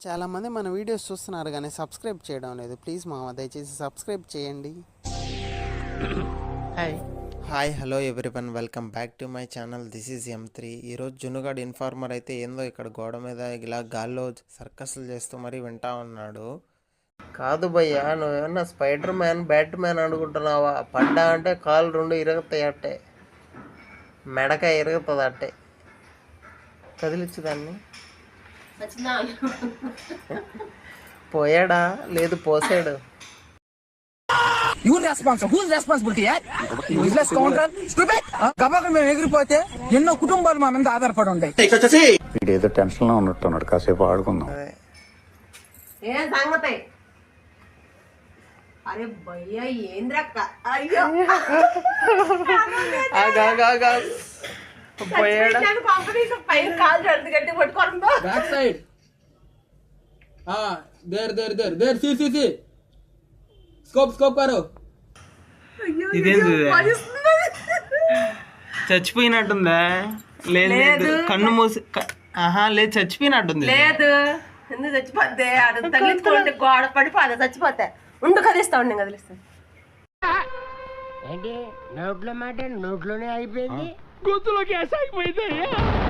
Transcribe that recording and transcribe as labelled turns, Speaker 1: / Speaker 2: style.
Speaker 1: చాలామంది మన వీడియోస్ చూస్తున్నారు కానీ సబ్స్క్రైబ్ చేయడం లేదు. ప్లీజ్ మామ దయచేసి సబ్స్క్రైబ్ చేయండి. Hi hello everyone, welcome back to my channel. This is M3. ఈరోజు జునుగాడు ఇన్ఫార్మర్ అయితే ఏందో ఇక్కడ గోడ మీద ఇలా గాల్లో సర్కస్లు చేస్తూ మరీ వింటా ఉన్నాడు. కాదు భయ్యా, నువ్వేమన్నా స్పైడర్ మ్యాన్ బ్యాట్ మ్యాన్ అనుకుంటున్నావా? పడ్డా అంటే కాలు రెండు ఇరుగుతాయి, అట్టే మెడకాయ ఇరుగుతుంది, అట్టే కదిలిచ్చు దాన్ని. పోయాడా? లేదు, పోసాడు.
Speaker 2: మేము ఎగిరిపోతే ఎన్నో కుటుంబాలు మా మీద ఆధారపడి ఉంటాయి.
Speaker 3: ఏదో టెన్షన్ లో ఉన్నట్టున్నాడు, కాసేపు ఆడుకుందాం.
Speaker 4: ఏం సంగతి? అరే భయ్యా ఏంద్రక్క? అయ్యో పైన కాలు జడుతు గట్టి పట్టుకోవడంతో
Speaker 2: బ్యాక్ సైడ్ దేర్ సి స్కోప్ కరో.
Speaker 5: ఇదేంది? చచ్చిపోయినట్టుందా? లేదు, కన్ను మూసి. లేదు, చచ్చిపోయినట్టుంది.
Speaker 4: లేదు, ఎందుకు చచ్చిపోతే అది తగిలించుకుంటే గోడ పడిపోతే చచ్చిపోతే ఉండు, కదిలిస్తా ఉండి కదిలిస్తా.
Speaker 6: ఏంటి నోట్లో మాట నోట్లోనే అయిపోయింది.
Speaker 2: గొంతులో గ్యాస్ అయిపోయింది.